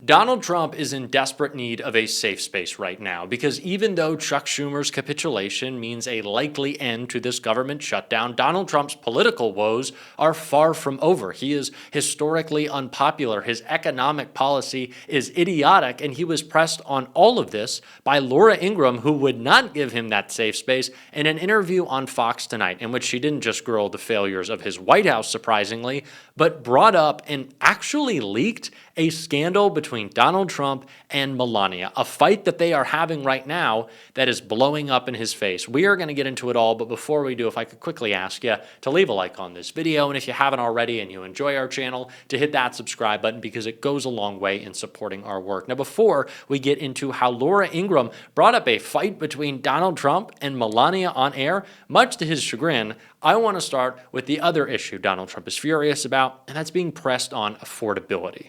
Donald Trump is in desperate need of a safe space right now because even though Chuck Schumer's capitulation means a likely end to this government shutdown, Donald Trump's political woes are far from over. He is historically unpopular. His economic policy is idiotic, and he was pressed on all of this by Laura Ingraham, who would not give him that safe space in an interview on Fox tonight, in which she didn't just grill the failures of his White House, surprisingly, but brought up and actually leaked a scandal between Donald Trump and Melania, a fight that they are having right now that is blowing up in his face. We are going to get into it all, but before we do, if I could quickly ask you to leave a like on this video, and if you haven't already and you enjoy our channel, to hit that subscribe button because it goes a long way in supporting our work. Now, before we get into how Laura Ingraham brought up a fight between Donald Trump and Melania on air, much to his chagrin, I want to start with the other issue Donald Trump is furious about, and that's being pressed on affordability.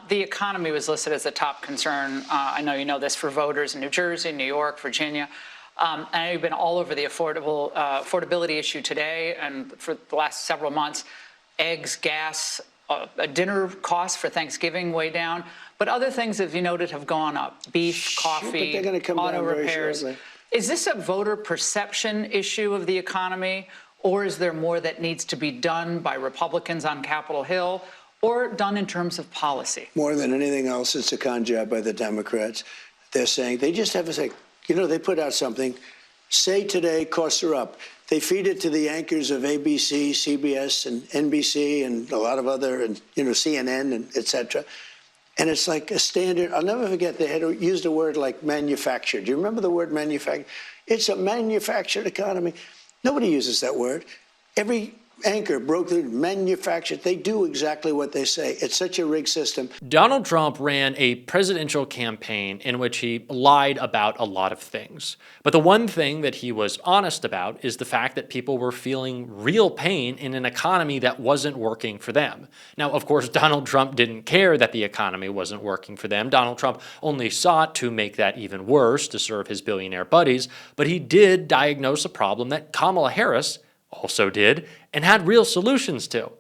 The economy was listed as a top concern. I know you know this, for voters in New Jersey, New York, Virginia. I know you've been all over the affordability issue today and for the last several months. Eggs, gas, dinner costs for Thanksgiving way down. But other things, as you noted, have gone up. Beef, coffee, but they're gonna come auto down very repairs. shortly. Is this a voter perception issue of the economy? Or is there more that needs to be done by Republicans on Capitol Hill or done in terms of policy? More than anything else, it's a con job by the Democrats. They're saying, they just have to say, they put out something, say today costs are up. They feed it to the anchors of ABC, CBS, and NBC, and a lot of other, and CNN, and et cetera. And it's like a standard. I'll never forget, they had used a word like manufactured. Do you remember the word manufactured? It's a manufactured economy. Nobody uses that word. Every anchor broke the manufactured. They do exactly what they say. It's such a rigged system. Donald Trump ran a presidential campaign in which he lied about a lot of things. But the one thing that he was honest about is the fact that people were feeling real pain in an economy that wasn't working for them. Now, of course, Donald Trump didn't care that the economy wasn't working for them. Donald Trump only sought to make that even worse to serve his billionaire buddies. But he did diagnose a problem that Kamala Harris also did and had real solutions to.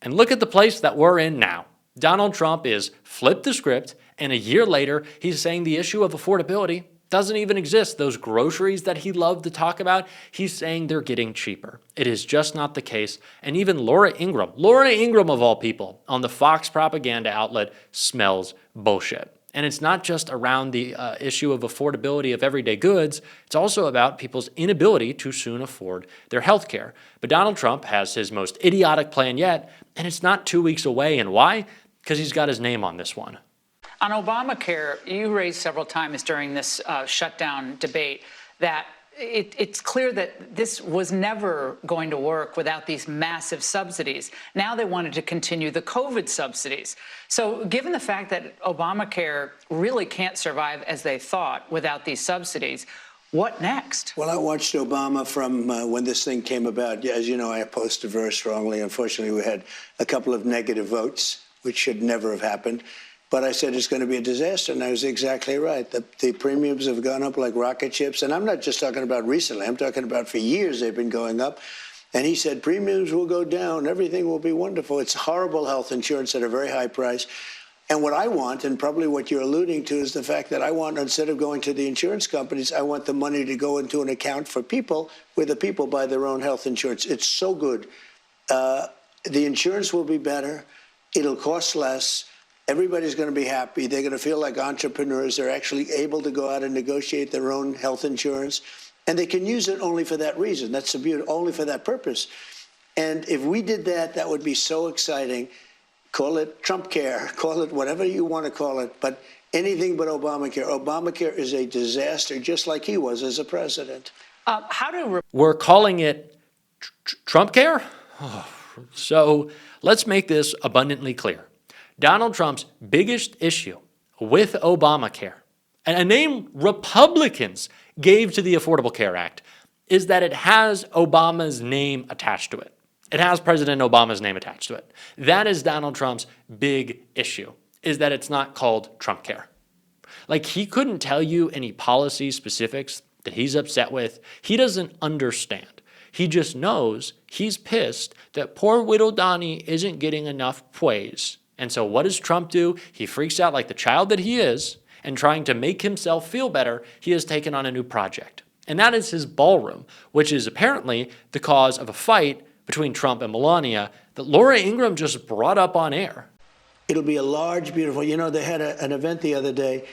And look at the place that we're in now. Donald Trump is flipped the script, and a year later, he's saying the issue of affordability doesn't even exist. Those groceries that he loved to talk about, he's saying they're getting cheaper. It is just not the case. And even Laura Ingraham of all people, on the Fox propaganda outlet, smells bullshit. And it's not just around the issue of affordability of everyday goods. It's also about people's inability to soon afford their health care. But Donald Trump has his most idiotic plan yet, and it's not 2 weeks away. And why? Because he's got his name on this one. On Obamacare, you raised several times during this shutdown debate that it's clear that this was never going to work without these massive subsidies. Now they wanted to continue the COVID subsidies. So given the fact that Obamacare really can't survive as they thought without these subsidies, what next? Well, I watched Obama from when this thing came about. As you know, I opposed it very strongly. Unfortunately, we had a couple of negative votes, which should never have happened. But I said it's going to be a disaster, and I was exactly right. The premiums have gone up like rocket ships, and I'm not just talking about recently. I'm talking about for years they've been going up. And he said premiums will go down, everything will be wonderful. It's horrible health insurance at a very high price. And what I want, and probably what you're alluding to, is the fact that I want, instead of going to the insurance companies, I want the money to go into an account for people where the people buy their own health insurance. It's so good. The insurance will be better. It'll cost less. Everybody's going to be happy. They're going to feel like entrepreneurs. They're actually able to go out and negotiate their own health insurance. And they can use it only for that reason. That's the beauty, only for that purpose. And if we did that, that would be so exciting. Call it Trump care, call it whatever you want to call it, but anything but Obamacare. Obamacare is a disaster, just like he was as a president. We're calling it Trump care? Oh, so let's make this abundantly clear. Donald Trump's biggest issue with Obamacare, and a name Republicans gave to the Affordable Care Act, is that it has Obama's name attached to it. It has President Obama's name attached to it. That is Donald Trump's big issue, is that it's not called Trump care. Like, he couldn't tell you any policy specifics that he's upset with. He doesn't understand. He just knows he's pissed that poor Widow Donnie isn't getting enough praise. And so what does Trump do? He freaks out like the child that he is, and trying to make himself feel better, he has taken on a new project. And that is his ballroom, which is apparently the cause of a fight between Trump and Melania that Laura Ingraham just brought up on air. It'll be a large, beautiful, they had an event the other day.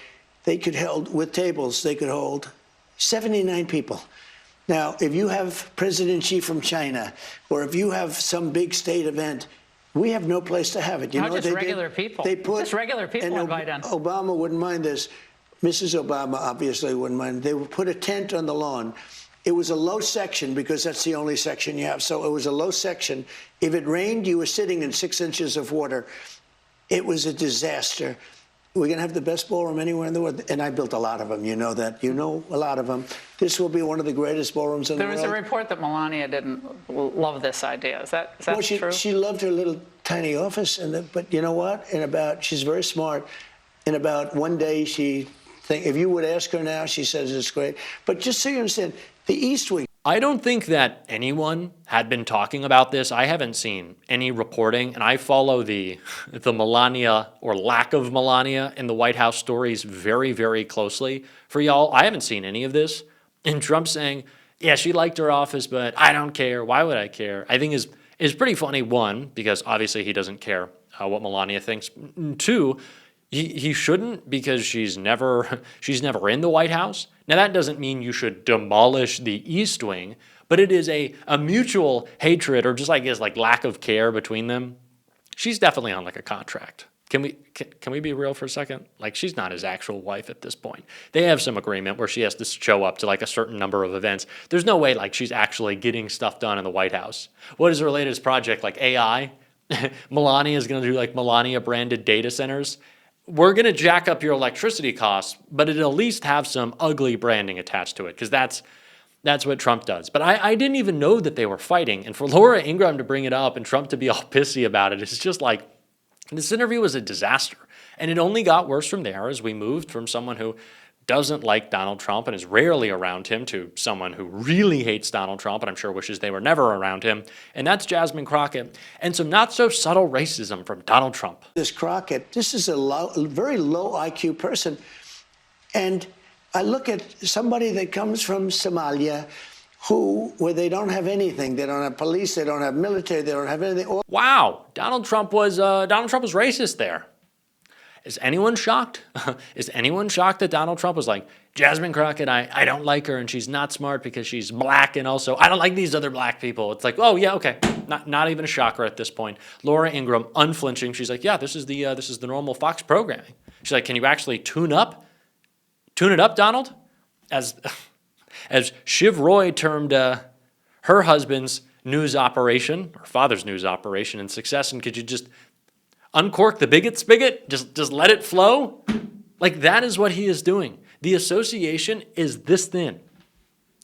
They could hold, with tables, they could hold 79 people. Now, if you have President Xi from China, or if you have some big state event, we have no place to have it. Not just regular people. Just regular people invite in. Obama wouldn't mind this. Mrs. Obama obviously wouldn't mind. They would put a tent on the lawn. It was a low section because that's the only section you have. So it was a low section. If it rained, you were sitting in 6 inches of water. It was a disaster. We're going to have the best ballroom anywhere in the world. And I built a lot of them. You know that. You know a lot of them. This will be one of the greatest ballrooms in the world. There was a report that Melania didn't love this idea. Is that true? She loved her little tiny office. But you know what? She's very smart. In about one day, if you would ask her now, she says it's great. But just so you understand, the East Wing. I don't think that anyone had been talking about this. I haven't seen any reporting, and I follow the Melania or lack of Melania in the White House stories very, very closely. For y'all, I haven't seen any of this. And Trump saying, yeah, she liked her office, but I don't care. Why would I care? I think is pretty funny, one, because obviously he doesn't care what Melania thinks. Two, he shouldn't, because she's never in the White House. Now, that doesn't mean you should demolish the East Wing, but it is a mutual hatred, or just like lack of care between them. She's definitely on like a contract. Can we be real for a second? Like, she's not his actual wife at this point. They have some agreement where she has to show up to like a certain number of events. There's no way like she's actually getting stuff done in the White House. What is her latest project? Like AI? Melania is going to do like Melania branded data centers. We're going to jack up your electricity costs, but it'll at least have some ugly branding attached to it, because that's what Trump does. But I didn't even know that they were fighting. And for Laura Ingraham to bring it up and Trump to be all pissy about it, it's just like, this interview was a disaster. And it only got worse from there as we moved from someone who doesn't like Donald Trump and is rarely around him to someone who really hates Donald Trump and I'm sure wishes they were never around him. And that's Jasmine Crockett. And some not so subtle racism from Donald Trump. This Crockett, this is a very low IQ person. And I look at somebody that comes from Somalia where they don't have anything. They don't have police, they don't have military, they don't have anything. Wow, Donald Trump was racist there. Is anyone shocked? Is anyone shocked that Donald Trump was like, Jasmine Crockett, I don't like her and she's not smart because she's black, and also I don't like these other black people. It's like, oh yeah, okay. Not even a shocker at this point. Laura Ingraham, unflinching, she's like, yeah, this is the normal Fox programming. She's like, can you actually tune it up, Donald? As Shiv Roy termed her husband's news operation, or father's news operation in Succession, could you just uncork the bigot spigot? Just let it flow? Like, that is what he is doing. The association is this thin.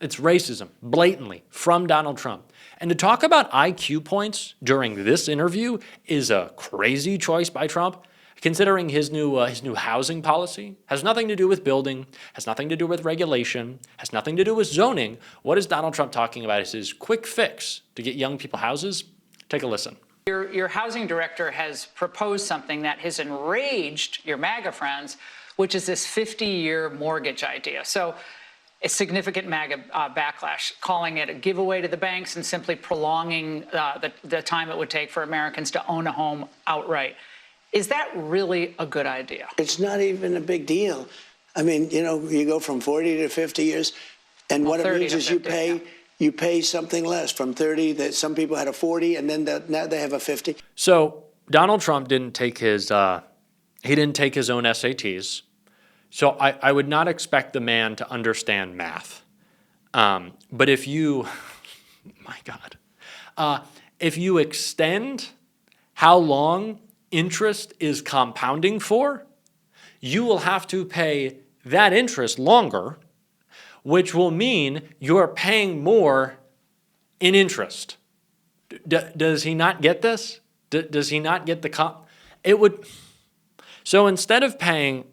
It's racism, blatantly, from Donald Trump. And to talk about IQ points during this interview is a crazy choice by Trump, considering his new housing policy has nothing to do with building, has nothing to do with regulation, has nothing to do with zoning. What is Donald Trump talking about is his quick fix to get young people houses? Take a listen. Your housing director has proposed something that has enraged your MAGA friends, which is this 50-year mortgage idea. So a significant MAGA backlash, calling it a giveaway to the banks and simply prolonging the time it would take for Americans to own a home outright. Is that really a good idea? It's not even a big deal. I mean, you go from 40 to 50 years, and what it means is you pay something less from 30. That some people had a 40, and then now they have a 50. So Donald Trump didn't take his own SATs. So I would not expect the man to understand math. But if you, my God, if you extend how long interest is compounding for, you will have to pay that interest longer, which will mean you're paying more in interest. Does he not get this? Does he not get so instead of paying,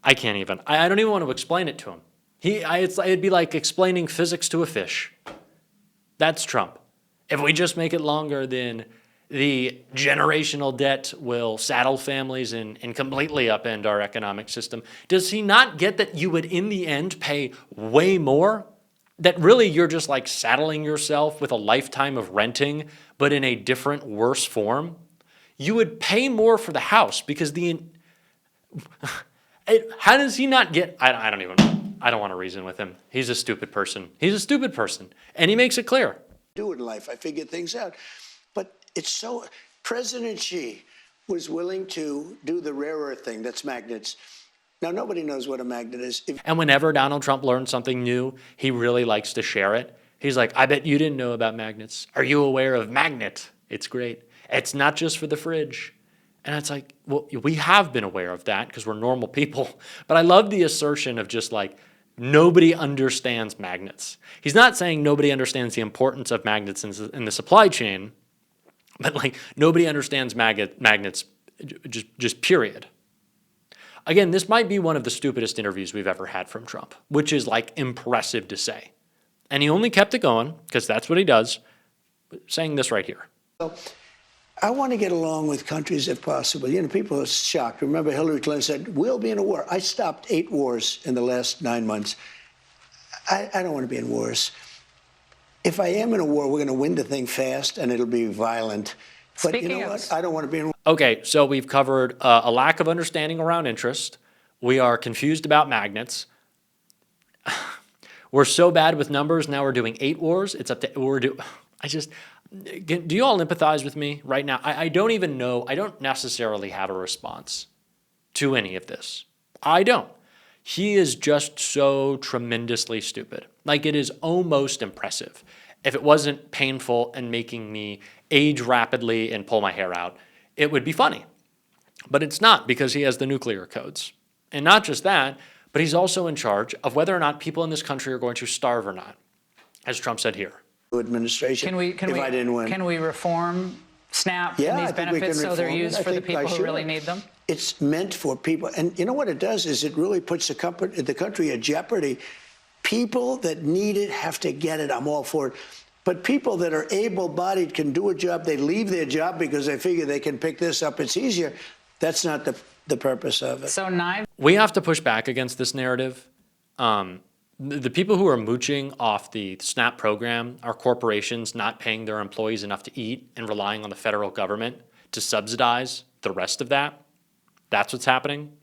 I don't even want to explain it to him. It'd be like explaining physics to a fish. That's Trump. If we just make it longer, then the generational debt will saddle families and completely upend our economic system. Does he not get that you would, in the end, pay way more? That really you're just like saddling yourself with a lifetime of renting, but in a different, worse form? You would pay more for the house because how does he not get, I don't even know. I don't want to reason with him. He's a stupid person. He's a stupid person. And he makes it clear. Do in life. I figured things out. But it's so, President Xi was willing to do the rare earth thing, that's magnets. Now, nobody knows what a magnet is. And whenever Donald Trump learns something new, he really likes to share it. He's like, I bet you didn't know about magnets. Are you aware of magnet? It's great. It's not just for the fridge. And it's like, well, we have been aware of that because we're normal people. But I love the assertion of just like, nobody understands magnets. He's not saying nobody understands the importance of magnets in the supply chain, but like nobody understands magnets just period. Again, this might be one of the stupidest interviews we've ever had from Trump, which is like impressive to say. And he only kept it going because that's what he does, saying this right here. So, I want to get along with countries if possible. You know, people are shocked. Remember, Hillary Clinton said, we'll be in a war. I stopped 8 wars in the last 9 months. I don't want to be in wars. If I am in a war, we're going to win the thing fast, and it'll be violent. But you know what? I don't want to be in a war. Okay, so we've covered a lack of understanding around interest. We are confused about magnets. We're so bad with numbers. Now we're doing 8 wars. It's up to do you all empathize with me right now? I don't even know. I don't necessarily have a response to any of this. I don't. He is just so tremendously stupid. Like, it is almost impressive. If it wasn't painful and making me age rapidly and pull my hair out, it would be funny. But it's not, because he has the nuclear codes. And not just that, but he's also in charge of whether or not people in this country are going to starve or not, as Trump said here. Administration I didn't win. Can we reform SNAP and these benefits so they're used for the people who really need them? It's meant for people. And you know what it does is it really puts the country at jeopardy. People that need it have to get it. I'm all for it. But people that are able-bodied can do a job. They leave their job because they figure they can pick this up. It's easier. That's not the purpose of it. So we have to push back against this narrative. The people who are mooching off the SNAP program are corporations not paying their employees enough to eat and relying on the federal government to subsidize the rest of that. That's what's happening.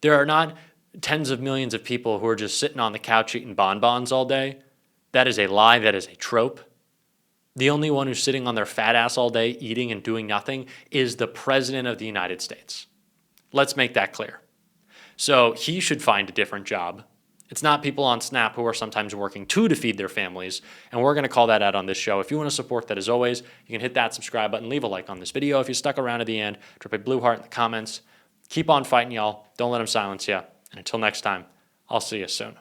There are not tens of millions of people who are just sitting on the couch eating bonbons all day. That is a lie. That is a trope. The only one who's sitting on their fat ass all day eating and doing nothing is the President of the United States. Let's make that clear. So he should find a different job. It's not people on SNAP who are sometimes working to feed their families, and we're going to call that out on this show. If you want to support that, as always, you can hit that subscribe button, leave a like on this video. If you stuck around to the end, drop a blue heart in the comments. Keep on fighting, y'all. Don't let them silence you. And until next time, I'll see you soon.